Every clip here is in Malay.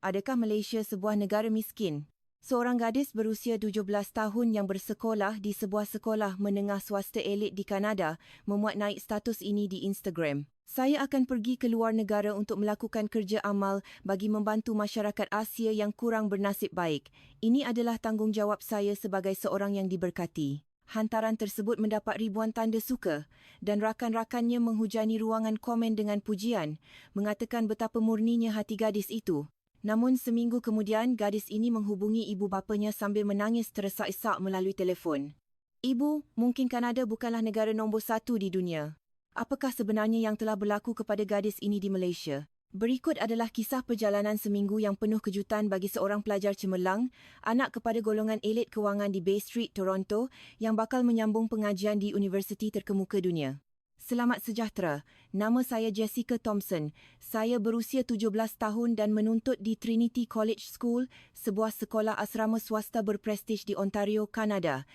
Adakah Malaysia sebuah negara miskin? Seorang gadis berusia 17 tahun yang bersekolah di sebuah sekolah menengah swasta elit di Kanada memuat naik status ini di Instagram. Saya akan pergi ke luar negara untuk melakukan kerja amal bagi membantu masyarakat Asia yang kurang bernasib baik. Ini adalah tanggungjawab saya sebagai seorang yang diberkati. Hantaran tersebut mendapat ribuan tanda suka dan rakan-rakannya menghujani ruangan komen dengan pujian, mengatakan betapa murninya hati gadis itu. Namun seminggu kemudian, gadis ini menghubungi ibu bapanya sambil menangis tersesak-sesak melalui telefon. Ibu, mungkin Kanada bukanlah negara nombor 1 di dunia. Apakah sebenarnya yang telah berlaku kepada gadis ini di Malaysia? Berikut adalah kisah perjalanan seminggu yang penuh kejutan bagi seorang pelajar cemerlang, anak kepada golongan elit kewangan di Bay Street, Toronto, yang bakal menyambung pengajian di universiti terkemuka dunia. Selamat sejahtera, nama saya Jessica Thompson. Saya berusia 17 tahun dan menuntut di Trinity College School, sebuah sekolah asrama swasta berprestij di Ontario, Kanada.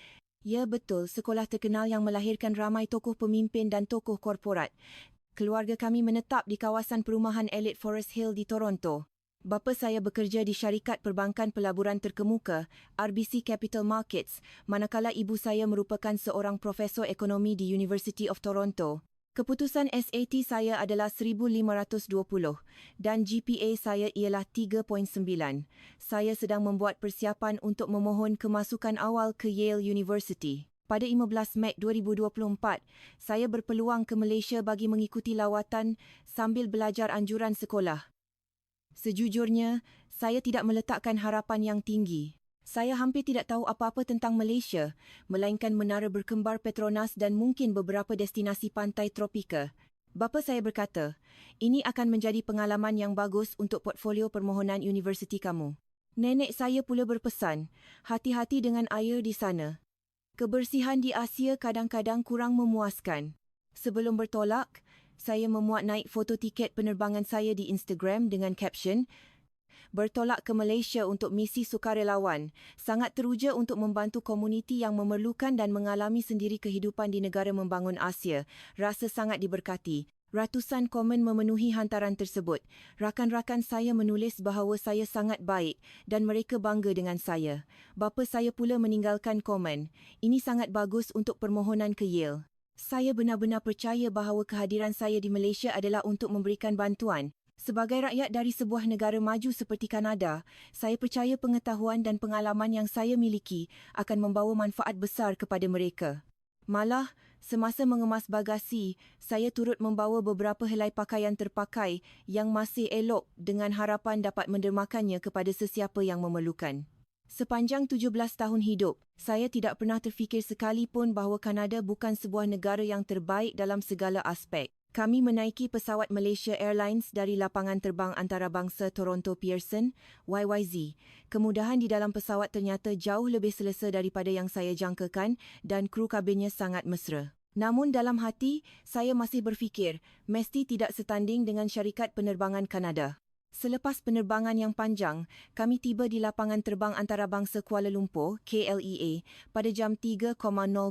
Ya betul, sekolah terkenal yang melahirkan ramai tokoh pemimpin dan tokoh korporat. Keluarga kami menetap di kawasan perumahan elit Forest Hill di Toronto. Bapa saya bekerja di syarikat perbankan pelaburan terkemuka, RBC Capital Markets, manakala ibu saya merupakan seorang profesor ekonomi di University of Toronto. Keputusan SAT saya adalah 1520 dan GPA saya ialah 3.9. Saya sedang membuat persiapan untuk memohon kemasukan awal ke Yale University. Pada 15 Mei 2024, saya berpeluang ke Malaysia bagi mengikuti lawatan sambil belajar anjuran sekolah. Sejujurnya, saya tidak meletakkan harapan yang tinggi. Saya hampir tidak tahu apa-apa tentang Malaysia, melainkan menara berkembar Petronas dan mungkin beberapa destinasi pantai tropika. Bapa saya berkata, ini akan menjadi pengalaman yang bagus untuk portfolio permohonan universiti kamu. Nenek saya pula berpesan, hati-hati dengan air di sana. Kebersihan di Asia kadang-kadang kurang memuaskan. Sebelum bertolak, saya memuat naik foto tiket penerbangan saya di Instagram dengan caption, bertolak ke Malaysia untuk misi sukarelawan, sangat teruja untuk membantu komuniti yang memerlukan dan mengalami sendiri kehidupan di negara membangun Asia. Rasa sangat diberkati. Ratusan komen memenuhi hantaran tersebut. Rakan-rakan saya menulis bahawa saya sangat baik dan mereka bangga dengan saya. Bapa saya pula meninggalkan komen, ini sangat bagus untuk permohonan ke Yale. Saya benar-benar percaya bahawa kehadiran saya di Malaysia adalah untuk memberikan bantuan. Sebagai rakyat dari sebuah negara maju seperti Kanada, saya percaya pengetahuan dan pengalaman yang saya miliki akan membawa manfaat besar kepada mereka. Malah, semasa mengemas bagasi, saya turut membawa beberapa helai pakaian terpakai yang masih elok dengan harapan dapat mendermakannya kepada sesiapa yang memerlukan. Sepanjang 17 tahun hidup, saya tidak pernah terfikir sekalipun bahawa Kanada bukan sebuah negara yang terbaik dalam segala aspek. Kami menaiki pesawat Malaysia Airlines dari lapangan terbang antarabangsa Toronto Pearson, YYZ. Kemudahan di dalam pesawat ternyata jauh lebih selesa daripada yang saya jangkakan dan kru kabinnya sangat mesra. Namun dalam hati, saya masih berfikir, mesti tidak setanding dengan syarikat penerbangan Kanada. Selepas penerbangan yang panjang, kami tiba di lapangan terbang antarabangsa Kuala Lumpur, KLEA, pada jam 3.00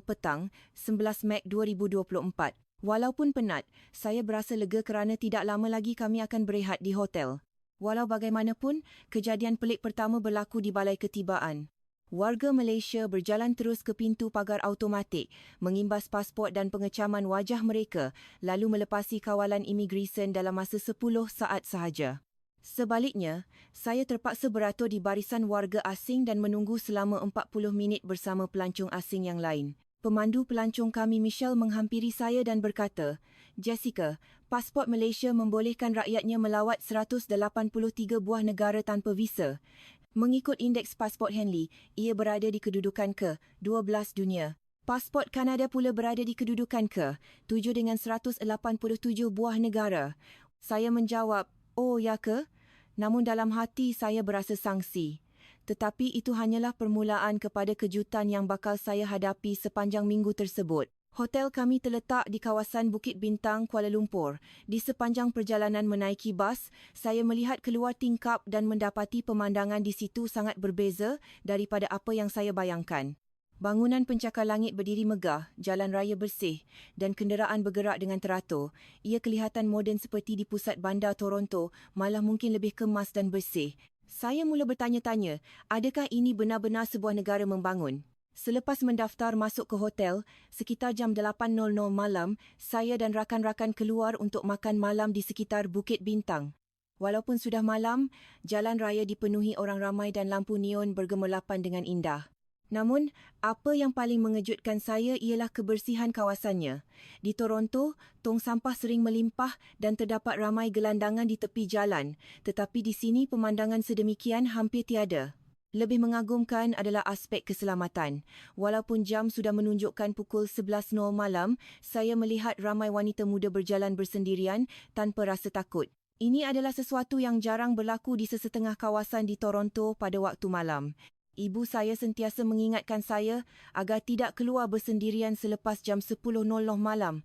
petang, 11 Mei 2024. Walaupun penat, saya berasa lega kerana tidak lama lagi kami akan berehat di hotel. Walau bagaimanapun, kejadian pelik pertama berlaku di balai ketibaan. Warga Malaysia berjalan terus ke pintu pagar automatik, mengimbas pasport dan pengecaman wajah mereka, lalu melepasi kawalan imigresen dalam masa 10 saat sahaja. Sebaliknya, saya terpaksa beratur di barisan warga asing dan menunggu selama 40 minit bersama pelancong asing yang lain. Pemandu pelancong kami Michelle menghampiri saya dan berkata, Jessica, pasport Malaysia membolehkan rakyatnya melawat 183 buah negara tanpa visa. Mengikut indeks pasport Henley, ia berada di kedudukan ke-12 dunia. Pasport Kanada pula berada di kedudukan ke-7 dengan 187 buah negara. Saya menjawab, oh ya ke? Namun dalam hati saya berasa sangsi. Tetapi itu hanyalah permulaan kepada kejutan yang bakal saya hadapi sepanjang minggu tersebut. Hotel kami terletak di kawasan Bukit Bintang, Kuala Lumpur. Di sepanjang perjalanan menaiki bas, saya melihat keluar tingkap dan mendapati pemandangan di situ sangat berbeza daripada apa yang saya bayangkan. Bangunan pencakar langit berdiri megah, jalan raya bersih dan kenderaan bergerak dengan teratur. Ia kelihatan moden seperti di pusat bandar Toronto, malah mungkin lebih kemas dan bersih. Saya mula bertanya-tanya, adakah ini benar-benar sebuah negara membangun? Selepas mendaftar masuk ke hotel, sekitar jam 8.00 malam, saya dan rakan-rakan keluar untuk makan malam di sekitar Bukit Bintang. Walaupun sudah malam, jalan raya dipenuhi orang ramai dan lampu neon bergemerlapan dengan indah. Namun, apa yang paling mengejutkan saya ialah kebersihan kawasannya. Di Toronto, tong sampah sering melimpah dan terdapat ramai gelandangan di tepi jalan, tetapi di sini pemandangan sedemikian hampir tiada. Lebih mengagumkan adalah aspek keselamatan. Walaupun jam sudah menunjukkan pukul 11.00 malam, saya melihat ramai wanita muda berjalan bersendirian tanpa rasa takut. Ini adalah sesuatu yang jarang berlaku di sesetengah kawasan di Toronto pada waktu malam. Ibu saya sentiasa mengingatkan saya agar tidak keluar bersendirian selepas jam 10.00 malam.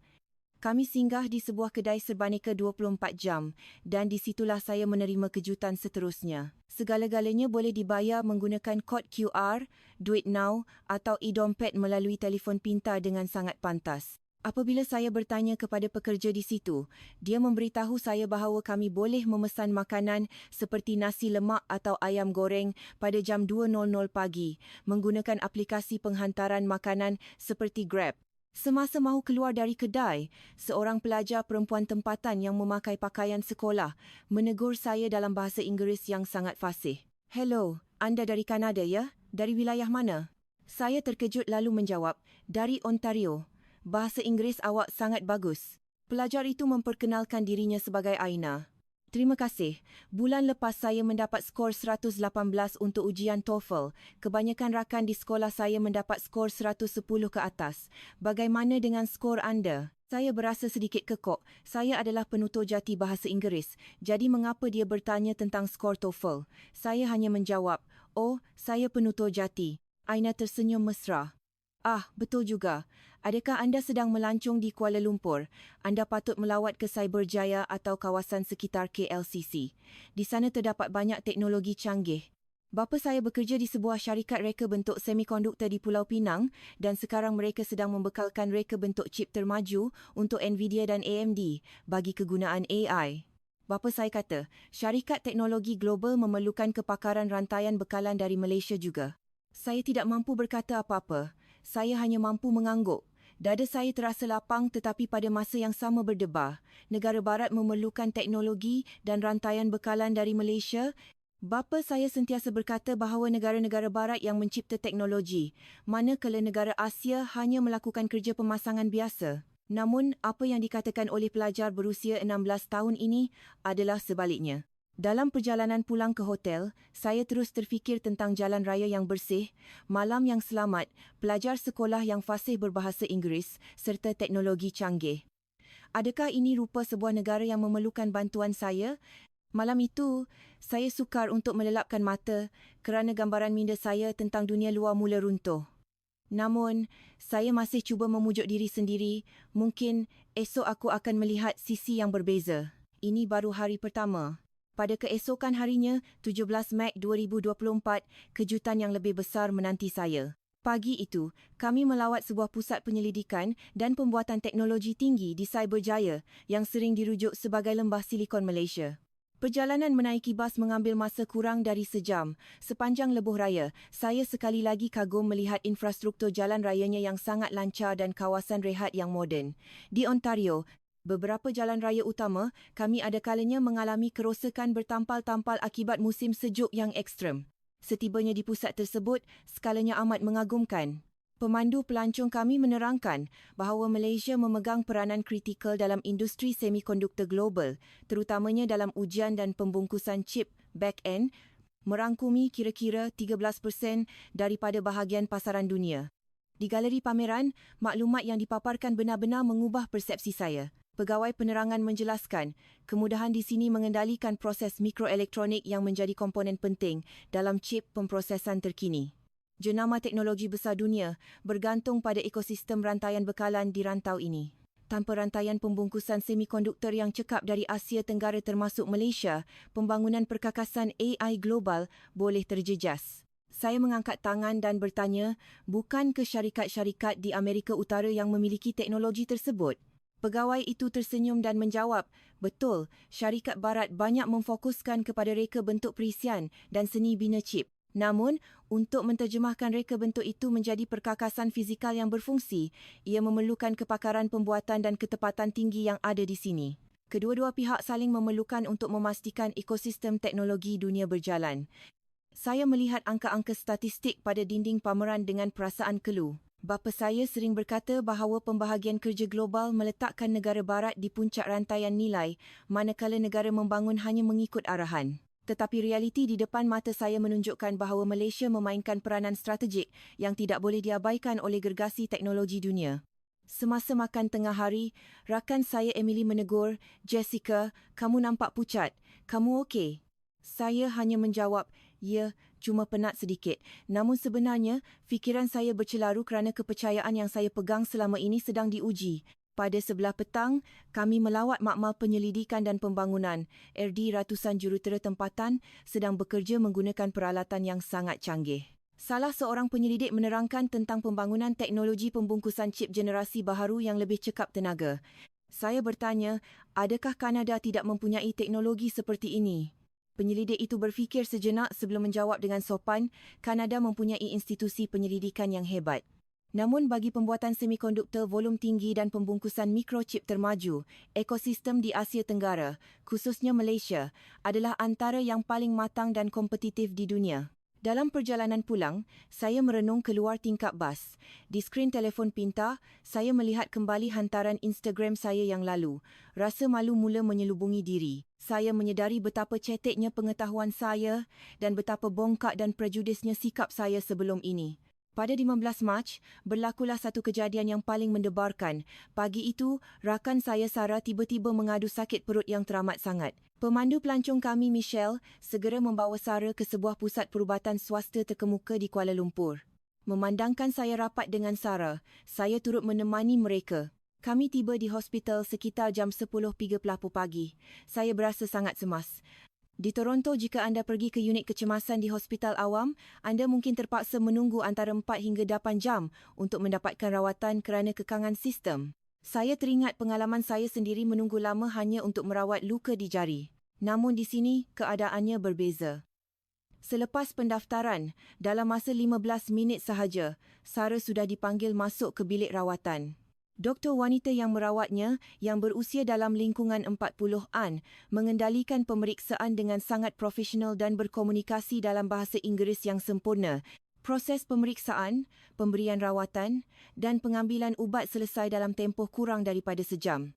Kami singgah di sebuah kedai serbaneka 24 jam dan di situlah saya menerima kejutan seterusnya. Segala-galanya boleh dibayar menggunakan kod QR, duit now atau e-dompet melalui telefon pintar dengan sangat pantas. Apabila saya bertanya kepada pekerja di situ, dia memberitahu saya bahawa kami boleh memesan makanan seperti nasi lemak atau ayam goreng pada jam 2.00 pagi menggunakan aplikasi penghantaran makanan seperti Grab. Semasa mahu keluar dari kedai, seorang pelajar perempuan tempatan yang memakai pakaian sekolah menegur saya dalam bahasa Inggeris yang sangat fasih. "Hello, anda dari Kanada ya? Dari wilayah mana?" Saya terkejut lalu menjawab, "Dari Ontario. Bahasa Inggeris awak sangat bagus." Pelajar itu memperkenalkan dirinya sebagai Aina. "Terima kasih. Bulan lepas saya mendapat skor 118 untuk ujian TOEFL. Kebanyakan rakan di sekolah saya mendapat skor 110 ke atas. Bagaimana dengan skor anda?" Saya berasa sedikit kekok. Saya adalah penutur jati bahasa Inggeris. Jadi mengapa dia bertanya tentang skor TOEFL? Saya hanya menjawab, "Oh, saya penutur jati." Aina tersenyum mesra. "Ah, betul juga. Adakah anda sedang melancong di Kuala Lumpur? Anda patut melawat ke Cyberjaya atau kawasan sekitar KLCC. Di sana terdapat banyak teknologi canggih." Bapa saya bekerja di sebuah syarikat reka bentuk semikonduktor di Pulau Pinang dan sekarang mereka sedang membekalkan reka bentuk chip termaju untuk Nvidia dan AMD bagi kegunaan AI. Bapa saya kata, syarikat teknologi global memerlukan kepakaran rantaian bekalan dari Malaysia juga. Saya tidak mampu berkata apa-apa. Saya hanya mampu mengangguk. Dada saya terasa lapang tetapi pada masa yang sama berdebar. Negara barat memerlukan teknologi dan rantaian bekalan dari Malaysia. Bapa saya sentiasa berkata bahawa negara-negara barat yang mencipta teknologi, manakala negara Asia hanya melakukan kerja pemasangan biasa. Namun, apa yang dikatakan oleh pelajar berusia 16 tahun ini adalah sebaliknya. Dalam perjalanan pulang ke hotel, saya terus terfikir tentang jalan raya yang bersih, malam yang selamat, pelajar sekolah yang fasih berbahasa Inggeris serta teknologi canggih. Adakah ini rupa sebuah negara yang memerlukan bantuan saya? Malam itu, saya sukar untuk melelapkan mata kerana gambaran minda saya tentang dunia luar mula runtuh. Namun, saya masih cuba memujuk diri sendiri, mungkin esok aku akan melihat sisi yang berbeza. Ini baru hari pertama. Pada keesokan harinya, 17 Mac 2024, kejutan yang lebih besar menanti saya. Pagi itu, kami melawat sebuah pusat penyelidikan dan pembuatan teknologi tinggi di Cyberjaya yang sering dirujuk sebagai Lembah Silikon Malaysia. Perjalanan menaiki bas mengambil masa kurang dari sejam. Sepanjang lebuh raya, saya sekali lagi kagum melihat infrastruktur jalan rayanya yang sangat lancar dan kawasan rehat yang moden. Di Ontario, beberapa jalan raya utama, kami ada kalanya mengalami kerosakan bertampal-tampal akibat musim sejuk yang ekstrem. Setibanya di pusat tersebut, skalanya amat mengagumkan. Pemandu pelancong kami menerangkan bahawa Malaysia memegang peranan kritikal dalam industri semikonduktor global, terutamanya dalam ujian dan pembungkusan chip back-end, merangkumi kira-kira 13% daripada bahagian pasaran dunia. Di galeri pameran, maklumat yang dipaparkan benar-benar mengubah persepsi saya. Pegawai penerangan menjelaskan, kemudahan di sini mengendalikan proses mikroelektronik yang menjadi komponen penting dalam chip pemprosesan terkini. Jenama teknologi besar dunia bergantung pada ekosistem rantaian bekalan di rantau ini. Tanpa rantaian pembungkusan semikonduktor yang cekap dari Asia Tenggara termasuk Malaysia, pembangunan perkakasan AI global boleh terjejas. Saya mengangkat tangan dan bertanya, bukan ke syarikat-syarikat di Amerika Utara yang memiliki teknologi tersebut? Pegawai itu tersenyum dan menjawab, betul, syarikat barat banyak memfokuskan kepada reka bentuk perisian dan seni bina chip. Namun, untuk menterjemahkan reka bentuk itu menjadi perkakasan fizikal yang berfungsi, ia memerlukan kepakaran pembuatan dan ketepatan tinggi yang ada di sini. Kedua-dua pihak saling memerlukan untuk memastikan ekosistem teknologi dunia berjalan. Saya melihat angka-angka statistik pada dinding pameran dengan perasaan keluh. Bapa saya sering berkata bahawa pembahagian kerja global meletakkan negara barat di puncak rantaian nilai, manakala negara membangun hanya mengikut arahan. Tetapi realiti di depan mata saya menunjukkan bahawa Malaysia memainkan peranan strategik yang tidak boleh diabaikan oleh gergasi teknologi dunia. Semasa makan tengah hari, rakan saya Emily menegur, "Jessica, kamu nampak pucat. Kamu okey?" Saya hanya menjawab, "Ya, cuma penat sedikit." Namun sebenarnya, fikiran saya bercelaru kerana kepercayaan yang saya pegang selama ini sedang diuji. Pada sebelah petang, kami melawat makmal penyelidikan dan pembangunan. RD ratusan jurutera tempatan sedang bekerja menggunakan peralatan yang sangat canggih. Salah seorang penyelidik menerangkan tentang pembangunan teknologi pembungkusan chip generasi baharu yang lebih cekap tenaga. Saya bertanya, adakah Kanada tidak mempunyai teknologi seperti ini? Penyelidik itu berfikir sejenak sebelum menjawab dengan sopan, Kanada mempunyai institusi penyelidikan yang hebat. Namun bagi pembuatan semikonduktor volum tinggi dan pembungkusan mikrochip termaju, ekosistem di Asia Tenggara, khususnya Malaysia, adalah antara yang paling matang dan kompetitif di dunia. Dalam perjalanan pulang, saya merenung keluar tingkap bas. Di skrin telefon pintar, saya melihat kembali hantaran Instagram saya yang lalu. Rasa malu mula menyelubungi diri. Saya menyedari betapa ceteknya pengetahuan saya dan betapa bongkak dan prejudisnya sikap saya sebelum ini. Pada 15 Mac, berlakulah satu kejadian yang paling mendebarkan. Pagi itu, rakan saya Sarah tiba-tiba mengadu sakit perut yang teramat sangat. Pemandu pelancong kami, Michelle, segera membawa Sarah ke sebuah pusat perubatan swasta terkemuka di Kuala Lumpur. Memandangkan saya rapat dengan Sarah, saya turut menemani mereka. Kami tiba di hospital sekitar jam 10.30 pagi. Saya berasa sangat cemas. Di Toronto, jika anda pergi ke unit kecemasan di hospital awam, anda mungkin terpaksa menunggu antara 4 hingga 8 jam untuk mendapatkan rawatan kerana kekangan sistem. Saya teringat pengalaman saya sendiri menunggu lama hanya untuk merawat luka di jari. Namun di sini, keadaannya berbeza. Selepas pendaftaran, dalam masa 15 minit sahaja, Sarah sudah dipanggil masuk ke bilik rawatan. Doktor wanita yang merawatnya, yang berusia dalam lingkungan 40-an, mengendalikan pemeriksaan dengan sangat profesional dan berkomunikasi dalam bahasa Inggeris yang sempurna. Proses pemeriksaan, pemberian rawatan dan pengambilan ubat selesai dalam tempoh kurang daripada sejam.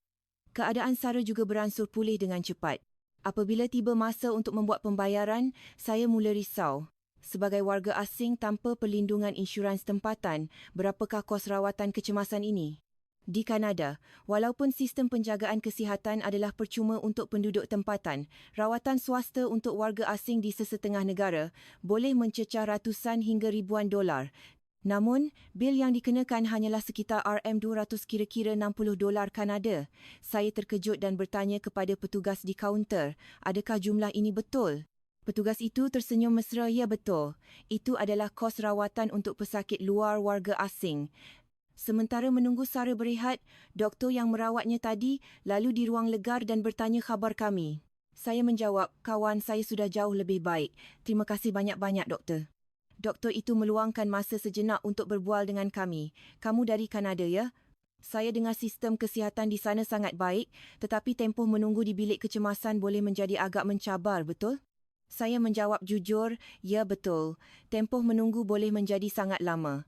Keadaan Sarah juga beransur pulih dengan cepat. Apabila tiba masa untuk membuat pembayaran, saya mula risau. Sebagai warga asing tanpa perlindungan insurans tempatan, berapakah kos rawatan kecemasan ini? Di Kanada, walaupun sistem penjagaan kesihatan adalah percuma untuk penduduk tempatan, rawatan swasta untuk warga asing di sesetengah negara boleh mencecah ratusan hingga ribuan dolar. Namun, bil yang dikenakan hanyalah sekitar RM200 kira-kira $60 Kanada. Saya terkejut dan bertanya kepada petugas di kaunter, adakah jumlah ini betul? Petugas itu tersenyum mesra, ya betul. Itu adalah kos rawatan untuk pesakit luar warga asing. Sementara menunggu Sarah berehat, doktor yang merawatnya tadi lalu di ruang legar dan bertanya khabar kami. Saya menjawab, kawan saya sudah jauh lebih baik. Terima kasih banyak-banyak, doktor. Doktor itu meluangkan masa sejenak untuk berbual dengan kami. Kamu dari Kanada, ya? Saya dengar sistem kesihatan di sana sangat baik, tetapi tempoh menunggu di bilik kecemasan boleh menjadi agak mencabar, betul? Saya menjawab jujur, ya betul. Tempoh menunggu boleh menjadi sangat lama.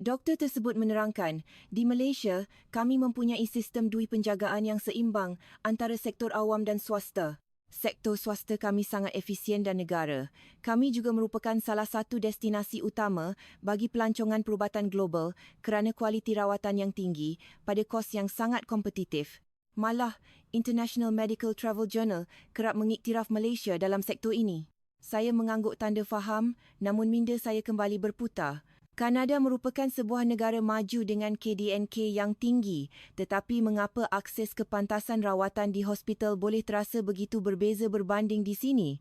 Doktor tersebut menerangkan, di Malaysia, kami mempunyai sistem dui penjagaan yang seimbang antara sektor awam dan swasta. Sektor swasta kami sangat efisien dan negara. Kami juga merupakan salah satu destinasi utama bagi pelancongan perubatan global kerana kualiti rawatan yang tinggi pada kos yang sangat kompetitif. Malah, International Medical Travel Journal kerap mengiktiraf Malaysia dalam sektor ini. Saya mengangguk tanda faham, namun minda saya kembali berputar. Kanada merupakan sebuah negara maju dengan KDNK yang tinggi, tetapi mengapa akses kepantasan rawatan di hospital boleh terasa begitu berbeza berbanding di sini?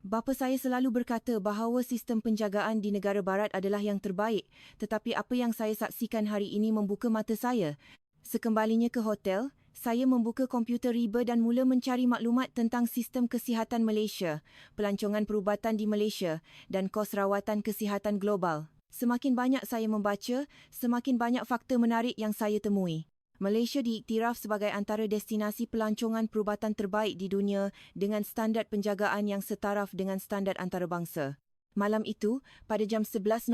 Bapa saya selalu berkata bahawa sistem penjagaan di negara barat adalah yang terbaik, tetapi apa yang saya saksikan hari ini membuka mata saya. Sekembalinya ke hotel, Saya membuka komputer riba dan mula mencari maklumat tentang sistem kesihatan Malaysia, pelancongan perubatan di Malaysia dan kos rawatan kesihatan global. Semakin banyak saya membaca, semakin banyak fakta menarik yang saya temui. Malaysia diiktiraf sebagai antara destinasi pelancongan perubatan terbaik di dunia dengan standard penjagaan yang setaraf dengan standard antarabangsa. Malam itu, pada jam 11.00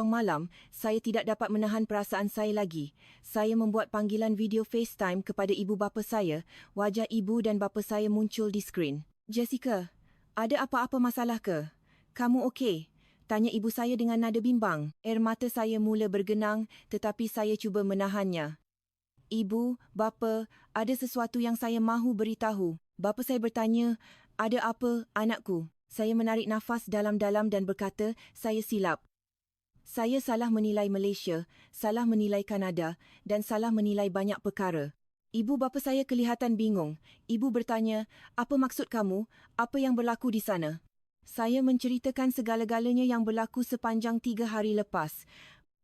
malam, saya tidak dapat menahan perasaan saya lagi. Saya membuat panggilan video FaceTime kepada ibu bapa saya. Wajah ibu dan bapa saya muncul di skrin. "Jessica, ada apa-apa masalah ke? Kamu okey?" Tanya ibu saya dengan nada bimbang. Air mata saya mula bergenang tetapi saya cuba menahannya. "Ibu, bapa, ada sesuatu yang saya mahu beritahu." Bapa saya bertanya, "Ada apa, anakku?" Saya menarik nafas dalam-dalam dan berkata, "Saya silap. Saya salah menilai Malaysia, salah menilai Kanada dan salah menilai banyak perkara." Ibu bapa saya kelihatan bingung. Ibu bertanya, "Apa maksud kamu? Apa yang berlaku di sana?" Saya menceritakan segala-galanya yang berlaku sepanjang 3 hari lepas.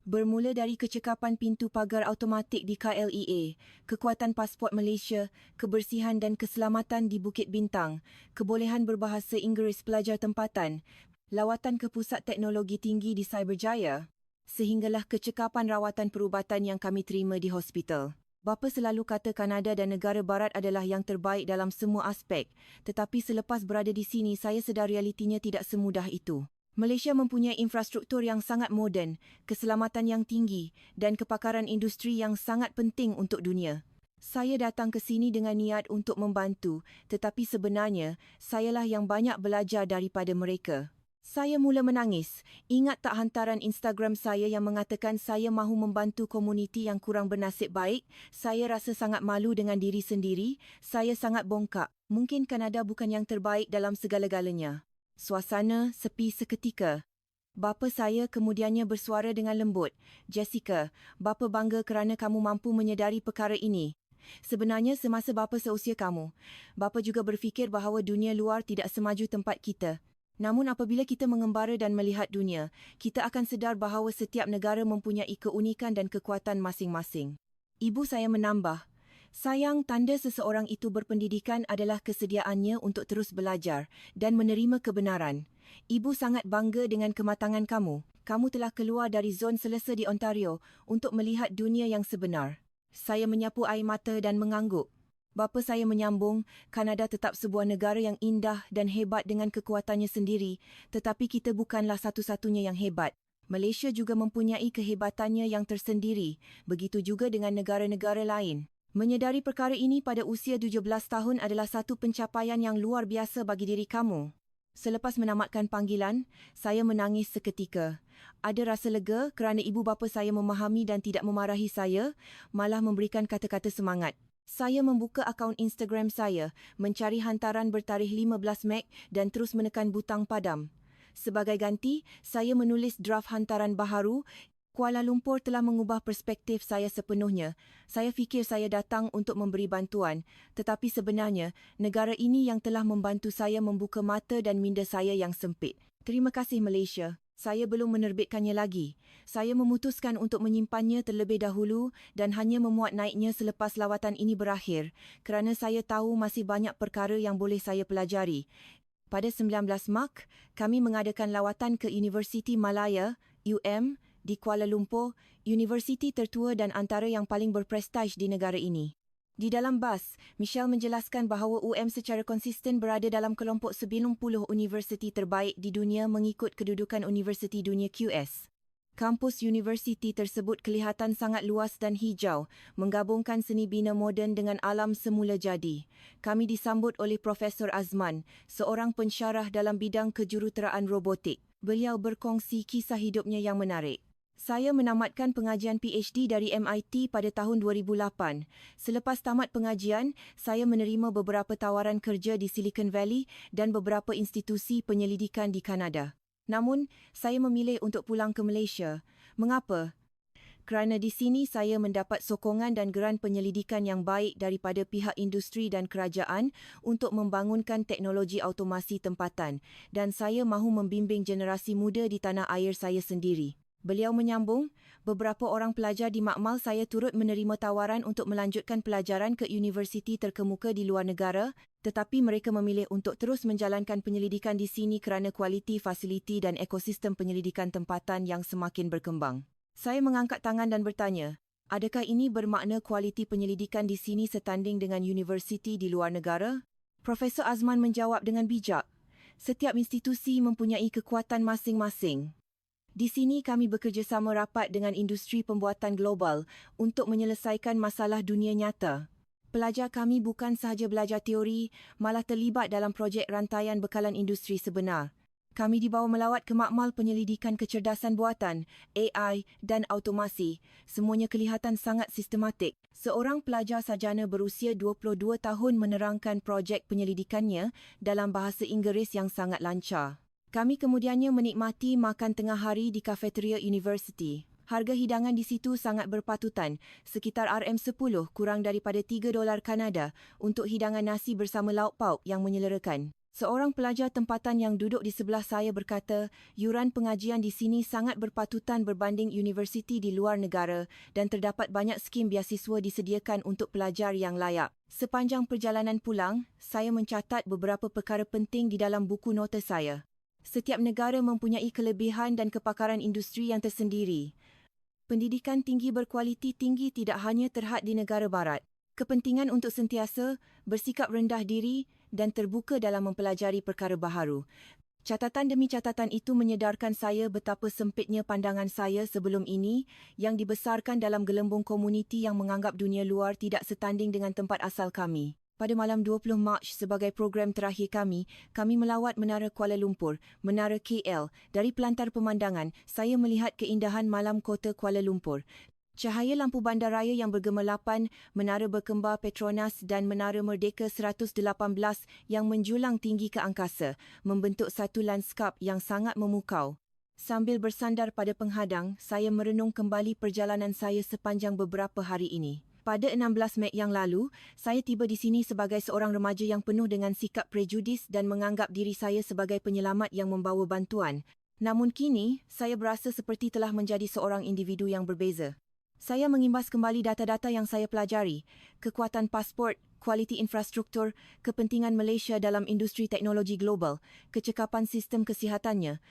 Bermula dari kecekapan pintu pagar automatik di KLEA, kekuatan pasport Malaysia, kebersihan dan keselamatan di Bukit Bintang, kebolehan berbahasa Inggeris pelajar tempatan, lawatan ke Pusat Teknologi Tinggi di Cyberjaya, sehinggalah kecekapan rawatan perubatan yang kami terima di hospital. Bapa selalu kata Kanada dan negara barat adalah yang terbaik dalam semua aspek, tetapi selepas berada di sini saya sedar realitinya tidak semudah itu. Malaysia mempunyai infrastruktur yang sangat moden, keselamatan yang tinggi dan kepakaran industri yang sangat penting untuk dunia. Saya datang ke sini dengan niat untuk membantu, tetapi sebenarnya sayalah yang banyak belajar daripada mereka. Saya mula menangis. Ingat tak hantaran Instagram saya yang mengatakan saya mahu membantu komuniti yang kurang bernasib baik? Saya rasa sangat malu dengan diri sendiri. Saya sangat bongkak. Mungkin Kanada bukan yang terbaik dalam segala-galanya. Suasana sepi seketika. Bapa saya kemudiannya bersuara dengan lembut. "Jessica, bapa bangga kerana kamu mampu menyedari perkara ini. Sebenarnya semasa bapa seusia kamu, bapa juga berfikir bahawa dunia luar tidak semaju tempat kita. Namun apabila kita mengembara dan melihat dunia, kita akan sedar bahawa setiap negara mempunyai keunikan dan kekuatan masing-masing." Ibu saya menambah, "Sayang, tanda seseorang itu berpendidikan adalah kesediaannya untuk terus belajar dan menerima kebenaran. Ibu sangat bangga dengan kematangan kamu. Kamu telah keluar dari zon selesa di Ontario untuk melihat dunia yang sebenar." Saya menyapu air mata dan mengangguk. Bapa saya menyambung, "Kanada tetap sebuah negara yang indah dan hebat dengan kekuatannya sendiri, tetapi kita bukanlah satu-satunya yang hebat. Malaysia juga mempunyai kehebatannya yang tersendiri, begitu juga dengan negara-negara lain." Menyedari perkara ini pada usia 17 tahun adalah satu pencapaian yang luar biasa bagi diri kamu. Selepas menamatkan panggilan, saya menangis seketika. Ada rasa lega kerana ibu bapa saya memahami dan tidak memarahi saya, malah memberikan kata-kata semangat. Saya membuka akaun Instagram saya, mencari hantaran bertarikh 15 Mac dan terus menekan butang padam. Sebagai ganti, saya menulis draft hantaran baharu. Kuala Lumpur telah mengubah perspektif saya sepenuhnya. Saya fikir saya datang untuk memberi bantuan, tetapi sebenarnya negara ini yang telah membantu saya membuka mata dan minda saya yang sempit. Terima kasih Malaysia. Saya belum menerbitkannya lagi. Saya memutuskan untuk menyimpannya terlebih dahulu dan hanya memuat naiknya selepas lawatan ini berakhir kerana saya tahu masih banyak perkara yang boleh saya pelajari. Pada 19 Mac, kami mengadakan lawatan ke Universiti Malaya, di Kuala Lumpur, universiti tertua dan antara yang paling berprestij di negara ini. Di dalam bas, Michelle menjelaskan bahawa secara konsisten berada dalam kelompok 90 universiti terbaik di dunia mengikut kedudukan Universiti Dunia QS. Kampus universiti tersebut kelihatan sangat luas dan hijau, menggabungkan seni bina moden dengan alam semula jadi. Kami disambut oleh Profesor Azman, seorang pensyarah dalam bidang kejuruteraan robotik. Beliau berkongsi kisah hidupnya yang menarik. Saya menamatkan pengajian PhD dari MIT pada tahun 2008. Selepas tamat pengajian, saya menerima beberapa tawaran kerja di Silicon Valley dan beberapa institusi penyelidikan di Kanada. Namun, saya memilih untuk pulang ke Malaysia. Mengapa? Kerana di sini saya mendapat sokongan dan geran penyelidikan yang baik daripada pihak industri dan kerajaan untuk membangunkan teknologi automasi tempatan dan saya mahu membimbing generasi muda di tanah air saya sendiri. Beliau menyambung, beberapa orang pelajar di makmal saya turut menerima tawaran untuk melanjutkan pelajaran ke universiti terkemuka di luar negara, tetapi mereka memilih untuk terus menjalankan penyelidikan di sini kerana kualiti fasiliti dan ekosistem penyelidikan tempatan yang semakin berkembang. Saya mengangkat tangan dan bertanya, adakah ini bermakna kualiti penyelidikan di sini setanding dengan universiti di luar negara? Profesor Azman menjawab dengan bijak, setiap institusi mempunyai kekuatan masing-masing. Di sini kami bekerjasama rapat dengan industri pembuatan global untuk menyelesaikan masalah dunia nyata. Pelajar kami bukan sahaja belajar teori, malah terlibat dalam projek rantaian bekalan industri sebenar. Kami dibawa melawat ke makmal penyelidikan kecerdasan buatan, AI dan automasi. Semuanya kelihatan sangat sistematik. Seorang pelajar sarjana berusia 22 tahun menerangkan projek penyelidikannya dalam bahasa Inggeris yang sangat lancar. Kami kemudiannya menikmati makan tengah hari di kafeteria universiti. Harga hidangan di situ sangat berpatutan, sekitar RM10 kurang daripada $3 Kanada untuk hidangan nasi bersama lauk pauk yang menyelerakan. Seorang pelajar tempatan yang duduk di sebelah saya berkata, yuran pengajian di sini sangat berpatutan berbanding universiti di luar negara dan terdapat banyak skim beasiswa disediakan untuk pelajar yang layak. Sepanjang perjalanan pulang, saya mencatat beberapa perkara penting di dalam buku nota saya. Setiap negara mempunyai kelebihan dan kepakaran industri yang tersendiri. Pendidikan tinggi berkualiti tinggi tidak hanya terhad di negara barat. Kepentingan untuk sentiasa bersikap rendah diri dan terbuka dalam mempelajari perkara baharu. Catatan demi catatan itu menyedarkan saya betapa sempitnya pandangan saya sebelum ini yang dibesarkan dalam gelembung komuniti yang menganggap dunia luar tidak setanding dengan tempat asal kami. Pada malam 20 Mac sebagai program terakhir kami melawat Menara Kuala Lumpur, Menara KL. Dari pelantar pemandangan, saya melihat keindahan malam kota Kuala Lumpur. Cahaya lampu bandaraya yang bergemerlapan, Menara Berkembar Petronas dan Menara Merdeka 118 yang menjulang tinggi ke angkasa, membentuk satu landskap yang sangat memukau. Sambil bersandar pada penghadang, saya merenung kembali perjalanan saya sepanjang beberapa hari ini. Pada 16 Mei yang lalu, saya tiba di sini sebagai seorang remaja yang penuh dengan sikap prejudis dan menganggap diri saya sebagai penyelamat yang membawa bantuan. Namun kini, saya berasa seperti telah menjadi seorang individu yang berbeza. Saya mengimbas kembali data-data yang saya pelajari, kekuatan pasport, kualiti infrastruktur, kepentingan Malaysia dalam industri teknologi global, kecekapan sistem kesihatannya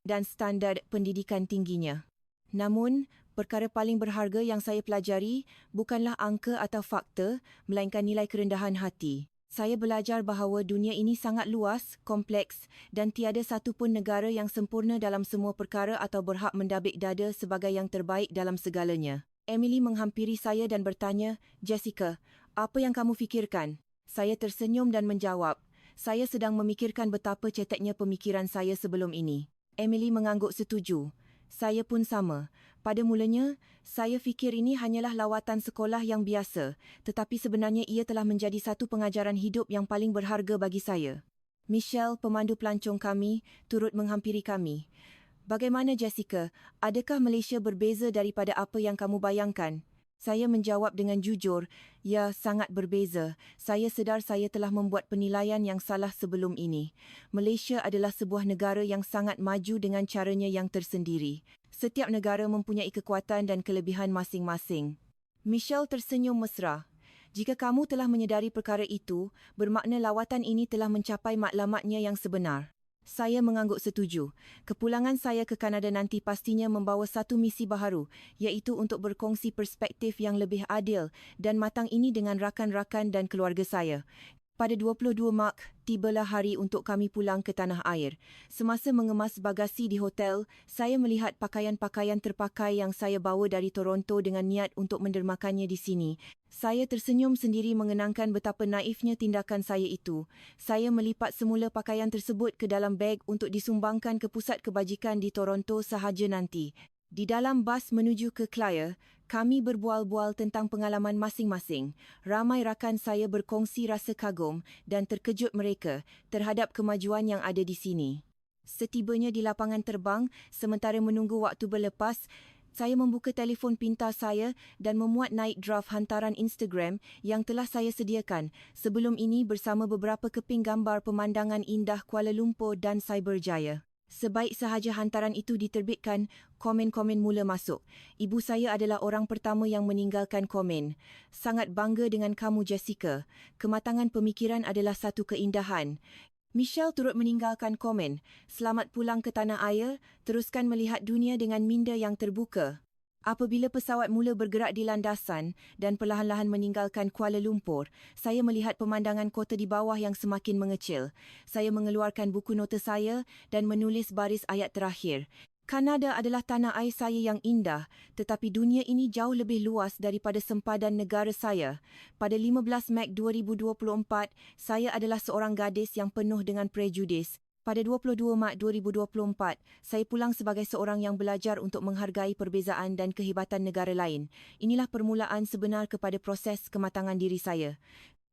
dan standard pendidikan tingginya. Namun, perkara paling berharga yang saya pelajari bukanlah angka atau fakta, melainkan nilai kerendahan hati. Saya belajar bahawa dunia ini sangat luas, kompleks dan tiada satu pun negara yang sempurna dalam semua perkara atau berhak mendabik dada sebagai yang terbaik dalam segalanya. Emily menghampiri saya dan bertanya, Jessica, apa yang kamu fikirkan? Saya tersenyum dan menjawab, saya sedang memikirkan betapa ceteknya pemikiran saya sebelum ini. Emily mengangguk setuju. Saya pun sama. Pada mulanya, saya fikir ini hanyalah lawatan sekolah yang biasa, tetapi sebenarnya ia telah menjadi satu pengajaran hidup yang paling berharga bagi saya. Michelle, pemandu pelancong kami, turut menghampiri kami. Bagaimana Jessica? Adakah Malaysia berbeza daripada apa yang kamu bayangkan? Saya menjawab dengan jujur, ya, sangat berbeza. Saya sedar saya telah membuat penilaian yang salah sebelum ini. Malaysia adalah sebuah negara yang sangat maju dengan caranya yang tersendiri. Setiap negara mempunyai kekuatan dan kelebihan masing-masing. Michelle tersenyum mesra. Jika kamu telah menyedari perkara itu, bermakna lawatan ini telah mencapai matlamatnya yang sebenar. Saya mengangguk setuju. Kepulangan saya ke Kanada nanti pastinya membawa satu misi baharu, iaitu untuk berkongsi perspektif yang lebih adil dan matang ini dengan rakan-rakan dan keluarga saya. Pada 22 Mac, tibalah hari untuk kami pulang ke tanah air. Semasa mengemas bagasi di hotel, saya melihat pakaian-pakaian terpakai yang saya bawa dari Toronto dengan niat untuk mendermakannya di sini. Saya tersenyum sendiri mengenangkan betapa naifnya tindakan saya itu. Saya melipat semula pakaian tersebut ke dalam beg untuk disumbangkan ke pusat kebajikan di Toronto sahaja nanti. Di dalam bas menuju ke Clare, kami berbual-bual tentang pengalaman masing-masing. Ramai rakan saya berkongsi rasa kagum dan terkejut mereka terhadap kemajuan yang ada di sini. Setibanya di lapangan terbang, sementara menunggu waktu berlepas, saya membuka telefon pintar saya dan memuat naik draft hantaran Instagram yang telah saya sediakan sebelum ini bersama beberapa keping gambar pemandangan indah Kuala Lumpur dan Cyberjaya. Sebaik sahaja hantaran itu diterbitkan, komen-komen mula masuk. Ibu saya adalah orang pertama yang meninggalkan komen. Sangat bangga dengan kamu, Jessica. Kematangan pemikiran adalah satu keindahan. Michelle turut meninggalkan komen. Selamat pulang ke tanah air, teruskan melihat dunia dengan minda yang terbuka. Apabila pesawat mula bergerak di landasan dan perlahan-lahan meninggalkan Kuala Lumpur, saya melihat pemandangan kota di bawah yang semakin mengecil. Saya mengeluarkan buku nota saya dan menulis baris ayat terakhir. Kanada adalah tanah air saya yang indah, tetapi dunia ini jauh lebih luas daripada sempadan negara saya. Pada 15 Mac 2024, saya adalah seorang gadis yang penuh dengan prejudis. Pada 22 Mac 2024, saya pulang sebagai seorang yang belajar untuk menghargai perbezaan dan kehebatan negara lain. Inilah permulaan sebenar kepada proses kematangan diri saya.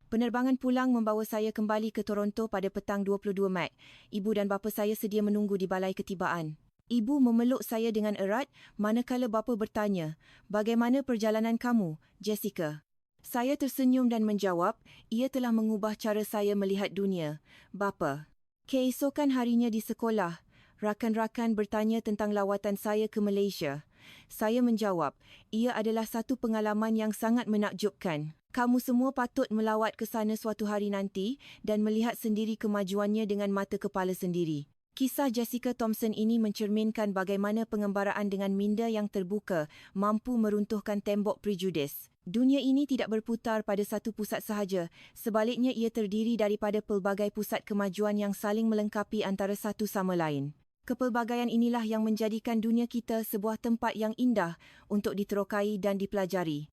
Penerbangan pulang membawa saya kembali ke Toronto pada petang 22 Mac. Ibu dan bapa saya sedia menunggu di balai ketibaan. Ibu memeluk saya dengan erat manakala bapa bertanya, "Bagaimana perjalanan kamu, Jessica?" Saya tersenyum dan menjawab, "Ia telah mengubah cara saya melihat dunia, bapa." Keesokan harinya di sekolah, rakan-rakan bertanya tentang lawatan saya ke Malaysia. Saya menjawab, ia adalah satu pengalaman yang sangat menakjubkan. Kamu semua patut melawat ke sana suatu hari nanti dan melihat sendiri kemajuannya dengan mata kepala sendiri. Kisah Jessica Thomson ini mencerminkan bagaimana pengembaraan dengan minda yang terbuka mampu meruntuhkan tembok prejudis. Dunia ini tidak berputar pada satu pusat sahaja, sebaliknya ia terdiri daripada pelbagai pusat kemajuan yang saling melengkapi antara satu sama lain. Kepelbagaian inilah yang menjadikan dunia kita sebuah tempat yang indah untuk diterokai dan dipelajari.